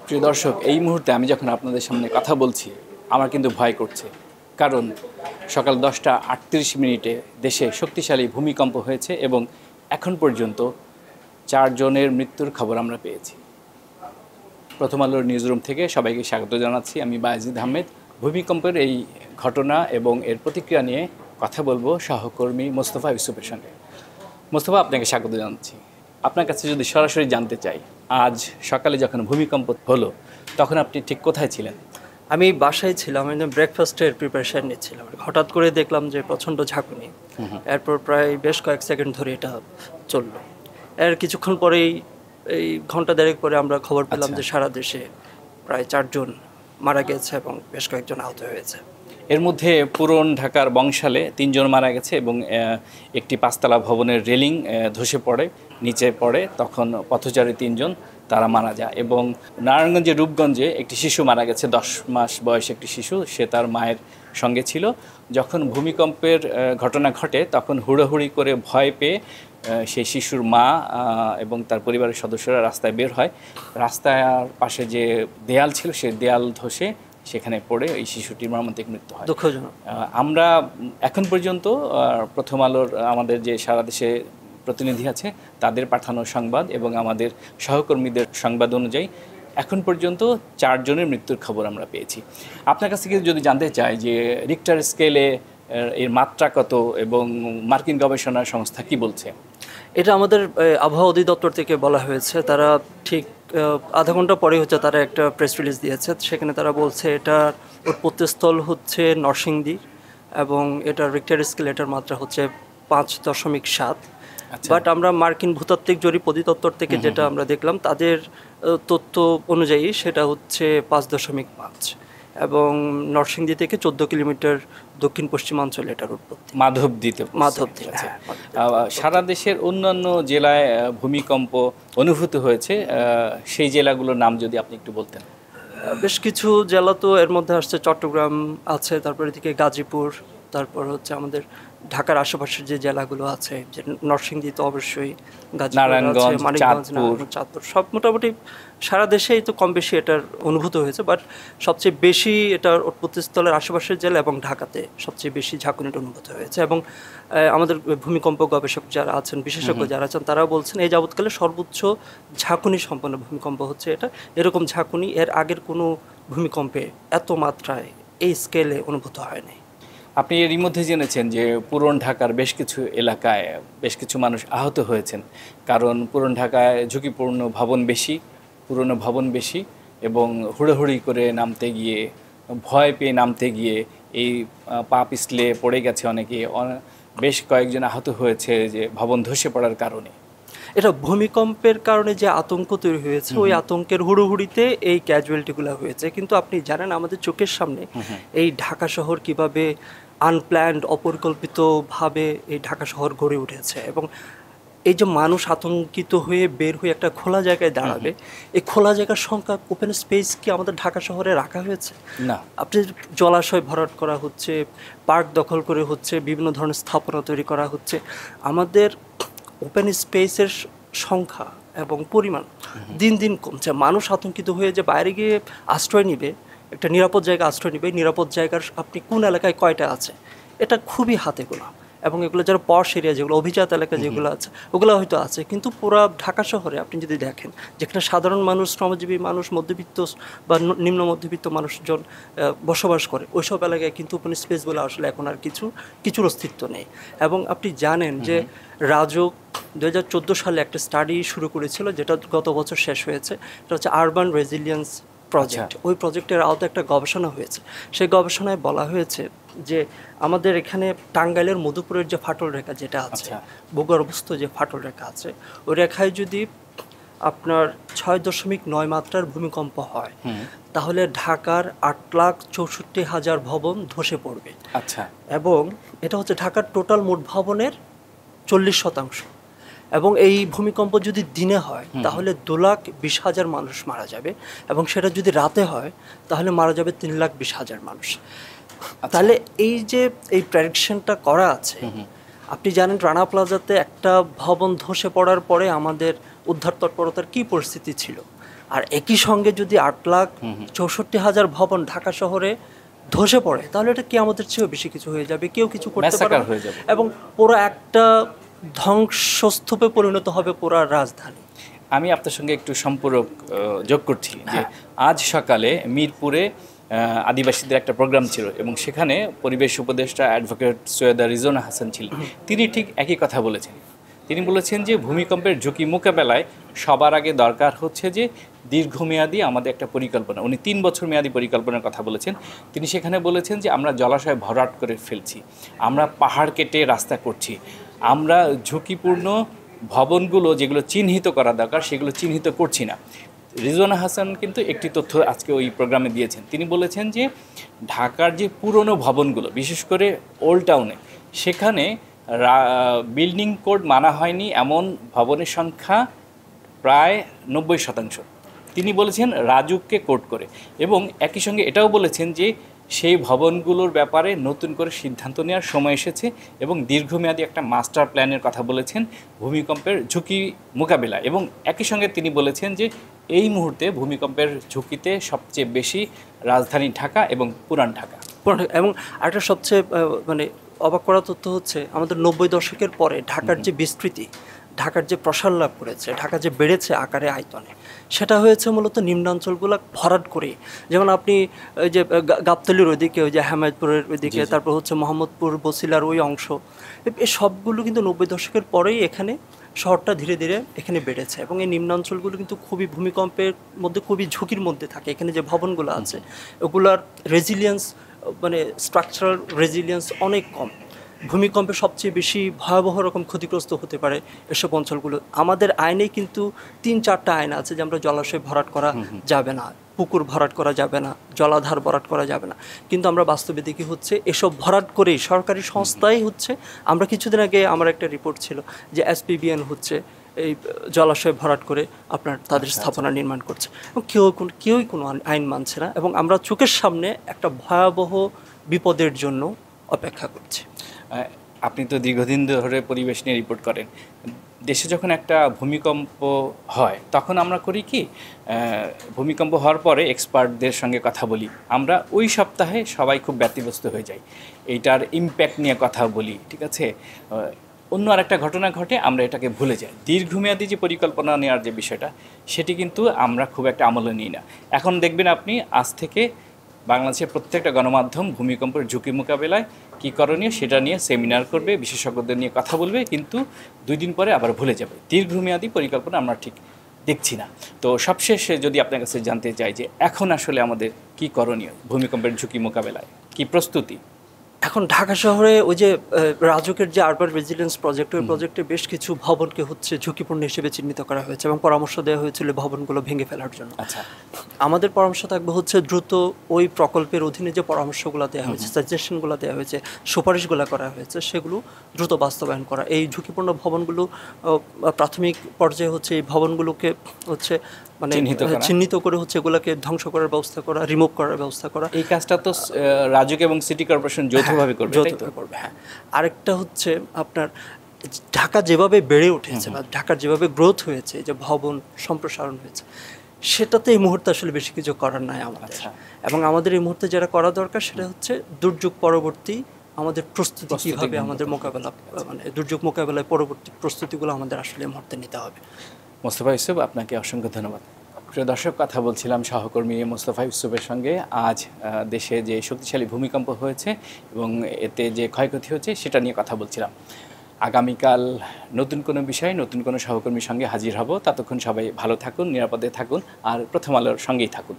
প্রিয় দর্শক, এই মুহূর্তে আমি যখন আপনাদের সামনে কথা বলছি আমার কিন্তু ভয় করছে, কারণ সকাল 10টা 38 দেশে শক্তিশালী ভূমিকম্প হয়েছে এবং এখন পর্যন্ত 4 জনের মৃত্যুর খবর আমরা পেয়েছি। প্রথম আলোর নিউজরুম থেকে সবাইকে স্বাগত জানাচ্ছি। আমি বায়েজিদ আহমেদ। ভূমিকম্পের এই ঘটনা এবং এর প্রতিক্রিয়া নিয়ে কথা বলবো সহকর্মী মোস্তফা ইউসুফের সঙ্গে। মোস্তফা, আপনাকে স্বাগত জানাচ্ছি। আপনার কাছে যদি সরাসরি জানতে চাই, আজ সকালে যখন ভূমিকম্প হলো তখন আপনি ঠিক কোথায় ছিলেন? আমি বাসায় ছিলাম, ব্রেকফাস্টের প্রিপারেশন নিচ্ছিলাম। হঠাৎ করে দেখলাম যে প্রচণ্ড ঝাঁকুনি। এরপর প্রায় বেশ কয়েক সেকেন্ড ধরে এটা চললো। এর কিছুক্ষণ পরেই, এই ঘন্টা দেড়েক পরে আমরা খবর পেলাম যে সারা দেশে প্রায় 4 জন মারা গেছে এবং বেশ কয়েকজন আহত হয়েছে। এর মধ্যে পুরন ঢাকার বংশালে 3 জন মারা গেছে এবং একটি 5তলা ভবনের রেলিং ধসে পড়ে, নিচে পড়ে, তখন পথচারী 3 জন তারা মারা যায়। এবং নারায়ণগঞ্জের রূপগঞ্জে একটি শিশু মারা গেছে, 10 মাস বয়স একটি শিশু, সে তার মায়ের সঙ্গে ছিল। যখন ভূমিকম্পের ঘটনা ঘটে তখন হুড়োহুড়ি করে ভয় পেয়ে সেই শিশুর মা এবং তার পরিবারের সদস্যরা রাস্তায় বের হয়। রাস্তার পাশে যে দেয়াল ছিল সে দেয়াল ধসে সেখানে পড়ে এই শিশুটির মর্মান্তিক মৃত্যু হয়। দুঃখজনক। আমরা এখন পর্যন্ত প্রথম আলোর আমাদের যে সারা দেশে প্রতিনিধি আছে তাদের পাঠানো সংবাদ এবং আমাদের সহকর্মীদের সংবাদ অনুযায়ী এখন পর্যন্ত 4 জনের মৃত্যুর খবর আমরা পেয়েছি। আপনার কাছ থেকে যদি জানতে চাই যে রিক্টার স্কেলে এর মাত্রা কত এবং মার্কিন গবেষণা সংস্থা কি বলছে? এটা আমাদের আবহাওয়া অধিদপ্তর থেকে বলা হয়েছে। তারা ঠিক আধা ঘন্টা পরে তারা একটা প্রেস রিলিজ দিয়েছে। সেখানে তারা বলছে এটার উৎপত্তিস্থল হচ্ছে নরসিংদী এবং এটার রিক্টার স্কেল এটার মাত্রা হচ্ছে 5.7। বাট আমরা মার্কিন ভূতাত্ত্বিক জরিপ অধিদপ্তর থেকে যেটা আমরা দেখলাম তাদের তথ্য অনুযায়ী সেটা হচ্ছে 5.5 এবং নরসিংদী থেকে 14 কিলোমিটার দক্ষিণ পশ্চিমাঞ্চলে এটার উৎপত্তি। মাধবদীতে। সারা দেশের অন্যান্য জেলায় ভূমিকম্প অনুভূত হয়েছে, সেই জেলাগুলোর নাম যদি আপনি একটু বলতেন। বেশ কিছু জেলা তো এর মধ্যে আসছে, চট্টগ্রাম আছে, তারপরে এদিকে গাজীপুর, তারপর হচ্ছে আমাদের ঢাকার আশেপাশের যে জেলাগুলো আছে, যে নরসিংদী তো অবশ্যই, নারায়ণগঞ্জ, মানিকগঞ্জ, চাঁদপুর, সব মোটামুটি সারা দেশেই তো কম বেশি এটার অনুভূত হয়েছে। বাট সবচেয়ে বেশি এটার উৎপত্তিস্থলের আশেপাশের জেলা এবং ঢাকাতে সবচেয়ে বেশি ঝাঁকুনিটা অনুভূত হয়েছে। এবং আমাদের ভূমিকম্প গবেষক যারা আছেন, বিশেষজ্ঞ যারা আছেন, তারা বলছেন এই যাবৎকালে সর্বোচ্চ ঝাঁকুনি সম্পন্ন ভূমিকম্প হচ্ছে এটা। এরকম ঝাঁকুনি এর আগের কোনো ভূমিকম্পে এত মাত্রায় এই স্কেলে অনুভূত হয়নি। আপনি এরই মধ্যে জেনেছেন যে পুরন ঢাকার বেশ কিছু এলাকায় বেশ কিছু মানুষ আহত হয়েছেন, কারণ পুরন ঢাকায় ঝুঁকিপূর্ণ ভবন বেশি, পুরনো ভবন বেশি, এবং হুড়োহুড়ি করে নামতে গিয়ে, ভয় পেয়ে নামতে গিয়ে এই পা পিছলে পড়ে গেছে অনেকে, বেশ কয়েকজন আহত হয়েছে যে ভবন ধসে পড়ার কারণে। এটা ভূমিকম্পের কারণে যে আতঙ্ক তৈরি হয়েছে, ওই আতঙ্কের হুড়োহুড়িতে এই ক্যাজুয়ালিটিগুলো হয়েছে। কিন্তু আপনি জানেন আমাদের চোখের সামনে এই ঢাকা শহর কিভাবে আনপ্ল্যান্ড, অপরিকল্পিতভাবে এই ঢাকা শহর গড়ে উঠেছে, এবং এই যে মানুষ আতঙ্কিত হয়ে বের হয়ে একটা খোলা জায়গায় দাঁড়াবে, এই খোলা জায়গার সংখ্যা, ওপেন স্পেস কি আমাদের ঢাকা শহরে রাখা হয়েছে? না। আপনি জলাশয় ভরাট করা হচ্ছে, পার্ক দখল করে হচ্ছে, বিভিন্ন ধরনের স্থাপনা তৈরি করা হচ্ছে। আমাদের ওপেন স্পেসের সংখ্যা এবং পরিমাণ দিন দিন কমছে। মানুষ আতঙ্কিত হয়ে যে বাইরে গিয়ে আশ্রয় নিবে, একটা নিরাপদ জায়গা আশ্রয় নিবে, নিরাপদ জায়গার আপনি কোন এলাকায় কয়টা আছে এটা খুবই হাতে গোনা। এবং এগুলো যারা পশ এরিয়া, যেগুলো অভিজাত এলাকা যেগুলো আছে, ওগুলো হয়তো আছে, কিন্তু পুরো ঢাকা শহরে আপনি যদি দেখেন, যেখানে সাধারণ মানুষ, শ্রমজীবী মানুষ, মধ্যবিত্ত বা নিম্ন মধ্যবিত্ত মানুষজন বসবাস করে, ওইসব এলাকায় কিন্তু ওপেন স্পেসগুলো আসলে এখন আর কিছুর অস্তিত্ব নেই। এবং আপনি জানেন যে রাজক 2014 সালে একটা স্টাডি শুরু করেছিল, যেটা গত বছর শেষ হয়েছে। এটা হচ্ছে আরবান রেজিলিয়েন্স প্রজেক্ট। ওই প্রজেক্টের আওতায় একটা গবেষণা হয়েছে। সেই গবেষণায় বলা হয়েছে যে আমাদের এখানে টাঙ্গাইলের মধুপুরের যে ফাটল রেখা যেটা আছে, ভূগর্ভস্থ যে ফাটল রেখা আছে, ওই রেখায় যদি আপনার 6.9 মাত্রার ভূমিকম্প হয়, তাহলে ঢাকার 8,64,000 ভবন ধসে পড়বে। আচ্ছা। এবং এটা হচ্ছে ঢাকার টোটাল মোট ভবনের 40%। এবং এই ভূমিকম্প যদি দিনে হয় তাহলে 2,20,000 মানুষ মারা যাবে, এবং সেটা যদি রাতে হয় তাহলে মারা যাবে 3,20,000 মানুষ। তাহলে এই যে এই প্রেডিকশনটা করা আছে, আপনি জানেন রানা প্লাজাতে একটা ভবন ধসে পড়ার পরে আমাদের উদ্ধার তৎপরতার কী পরিস্থিতি ছিল। আর একই সঙ্গে যদি 8,64,000 ভবন ঢাকা শহরে ধসে পড়ে, তাহলে এটা কি আমাদের চেয়েও বেশি কিছু হয়ে যাবে, কেউ কিছু করতে পারবে ম্যাসাকার না। হয়ে যাবে। এবং পুরো একটা ধ্বংসস্তূপে পরিণত হবে পুরো রাজধানী। আমি আপনার সঙ্গে একটু সম্পূরক যোগ করছি যে আজ সকালে মিরপুরে আদিবাসীদের একটা প্রোগ্রাম ছিল এবং সেখানে পরিবেশ উপদেষ্টা অ্যাডভোকেট সৈয়দা রিজওয়ানা হাসান ছিলেন। তিনি ঠিক একই কথা বলেছেন। তিনি বলেছেন যে ভূমিকম্পের ঝুঁকি মোকাবেলায় সবার আগে দরকার হচ্ছে যে দীর্ঘমেয়াদী আমাদের একটা পরিকল্পনা। উনি 3 বছর মেয়াদী পরিকল্পনার কথা বলেছেন। তিনি সেখানে বলেছেন যে আমরা জলাশয় ভরাট করে ফেলছি, আমরা পাহাড় কেটে রাস্তা করছি, আমরা ঝুঁকিপূর্ণ ভবনগুলো যেগুলো চিহ্নিত করা দরকার সেগুলো চিহ্নিত করছি না। রিজওয়ানা হাসান কিন্তু একটি তথ্য আজকে ওই প্রোগ্রামে দিয়েছেন। তিনি বলেছেন যে ঢাকার যে পুরনো ভবনগুলো, বিশেষ করে ওল্ড টাউনে, সেখানে বিল্ডিং কোড মানা হয়নি এমন ভবনের সংখ্যা প্রায় 90%। তিনি বলেছেন রাজুককে কোট করে, এবং একই সঙ্গে এটাও বলেছেন যে সেই ভবনগুলোর ব্যাপারে নতুন করে সিদ্ধান্ত নেওয়ার সময় এসেছে এবং দীর্ঘমেয়াদী একটা মাস্টার প্ল্যানের কথা বলেছেন ভূমিকম্পের ঝুঁকি মোকাবেলা। এবং একই সঙ্গে তিনি বলেছেন যে এই মুহূর্তে ভূমিকম্পের ঝুঁকিতে সবচেয়ে বেশি রাজধানী ঢাকা এবং পুরান ঢাকা। এবং আরেকটা সবচেয়ে মানে অবাক করা তথ্য হচ্ছে, আমাদের 90 দশকের পরে ঢাকার যে বিস্তৃতি, ঢাকার যে প্রসার লাভ করেছে, ঢাকা যে বেড়েছে আকারে আয়তনে, সেটা হয়েছে মূলত নিম্নাঞ্চলগুলো ভরাট করে। যেমন আপনি ওই যে গাবতলীর ওইদিকে, ওই যে হেমায়তপুরের ওইদিকে, তারপর হচ্ছে মোহাম্মদপুর বসিলার ওই অংশ, এই সবগুলো কিন্তু 90 দশকের পরেই এখানে শহরটা ধীরে ধীরে এখানে বেড়েছে। এবং এই নিম্নাঞ্চলগুলো কিন্তু খুবই ভূমিকম্পের মধ্যে খুবই ঝুঁকির মধ্যে থাকে। এখানে যে ভবনগুলো আছে ওগুলার রেজিলিয়েন্স, মানে স্ট্রাকচারাল রেজিলিয়েন্স অনেক কম। ভূমিকম্পে সবচেয়ে বেশি ভয়াবহ রকম ক্ষতিগ্রস্ত হতে পারে এসব অঞ্চলগুলো। আমাদের আইনেই কিন্তু 3-4টা আইন আছে যে আমরা জলাশয় ভরাট করা যাবে না, পুকুর ভরাট করা যাবে না, জলাধার ভরাট করা যাবে না। কিন্তু আমরা বাস্তবে দেখি হচ্ছে এসব ভরাট করেই সরকারি সংস্থাই হচ্ছে। আমরা কিছুদিন আগে আমার একটা রিপোর্ট ছিল যে SPBN হচ্ছে এই জলাশয় ভরাট করে আপনার তাদের স্থাপনা নির্মাণ করছে, এবং কেউই কোনো আইন মানছে না। এবং আমরা চোখের সামনে একটা ভয়াবহ বিপদের জন্য অপেক্ষা করছি। আপনি তো দীর্ঘদিন ধরে পরিবেশ নিয়ে রিপোর্ট করেন। দেশে যখন একটা ভূমিকম্প হয় তখন আমরা করি কি, ভূমিকম্প হওয়ার পরে এক্সপার্টদের সঙ্গে কথা বলি। আমরা ওই সপ্তাহে সবাই খুব ব্যতিব্যস্ত হয়ে যাই, এইটার ইম্প্যাক্ট নিয়ে কথা বলি, ঠিক আছে। অন্য আরেকটা ঘটনা ঘটে, আমরা এটাকে ভুলে যাই। দীর্ঘমেয়াদী যে পরিকল্পনা নেওয়ার যে বিষয়টা, সেটি কিন্তু আমরা খুব একটা আমলে নিই না। এখন দেখবেন আপনি আজ থেকে বাংলাদেশের প্রত্যেকটা গণমাধ্যম ভূমিকম্পের ঝুঁকি মোকাবেলায় কী করণীয় সেটা নিয়ে সেমিনার করবে, বিশেষজ্ঞদের নিয়ে কথা বলবে, কিন্তু 2 দিন পরে আবার ভুলে যাবে। দীর্ঘমেয়াদী পরিকল্পনা আমরা ঠিক দেখছি না। তো সবশেষে যদি আপনার কাছে জানতে চাই যে এখন আসলে আমাদের কী করণীয় ভূমিকম্পের ঝুঁকি মোকাবেলায়, কী প্রস্তুতি? এখন ঢাকা শহরে ওই যে রাজুকের যে আরবান রেজিলিয়েন্স প্রজেক্ট, ওই প্রজেক্টে বেশ কিছু ভবনকে হচ্ছে ঝুঁকিপূর্ণ হিসেবে চিহ্নিত করা হয়েছে এবং পরামর্শ দেওয়া হয়েছিল ভবনগুলো ভেঙে ফেলার জন্য। আচ্ছা, আমাদের পরামর্শ থাকবে হচ্ছে দ্রুত ওই প্রকল্পের অধীনে যে পরামর্শগুলো দেওয়া হয়েছে, সাজেশনগুলো দেওয়া হয়েছে, সুপারিশগুলো করা হয়েছে, সেগুলো দ্রুত বাস্তবায়ন করা। এই ঝুঁকিপূর্ণ ভবনগুলো প্রাথমিক পর্যায়ে হচ্ছে এই ভবনগুলোকে হচ্ছে মানে চিহ্নিত করে হচ্ছে এগুলোকে ধ্বংস করার ব্যবস্থা করা, রিমুভ করার ব্যবস্থা করা। এই কাজটা তো রাজুক এবং সিটি কর্পোরেশন যৌথভাবে করবে। হ্যাঁ। আরেকটা হচ্ছে আপনার ঢাকা যেভাবে বেড়ে উঠেছে বা ঢাকার যেভাবে গ্রোথ হয়েছে, যে ভবন সম্প্রসারণ হয়েছে, সেটাতে এই মুহূর্তে আসলে বেশি কিছু করার নাই আমাদের। এবং আমাদের এই মুহূর্তে যেটা করা দরকার সেটা হচ্ছে দুর্যোগ পরবর্তী আমাদের প্রস্তুতি কীভাবে আমাদের মোকাবেলা, মানে দুর্যোগ মোকাবেলায় পরবর্তী প্রস্তুতিগুলো আমাদের আসলে এই মুহূর্তে নিতে হবে। মোস্তফা ইউসুফ, আপনাকে অসংখ্য ধন্যবাদ। প্রিয় দর্শক, কথা বলছিলাম সহকর্মী মোস্তফা ইউসুফের সঙ্গে। আজ দেশে যে শক্তিশালী ভূমিকম্প হয়েছে এবং এতে যে ক্ষয়ক্ষতি হচ্ছে সেটা নিয়ে কথা বলছিলাম। আগামীকাল নতুন কোনো বিষয়, নতুন কোনো সহকর্মীর সঙ্গে হাজির হব। ততক্ষণ সবাই ভালো থাকুন, নিরাপদে থাকুন, আর প্রথম আলোর সঙ্গেই থাকুন।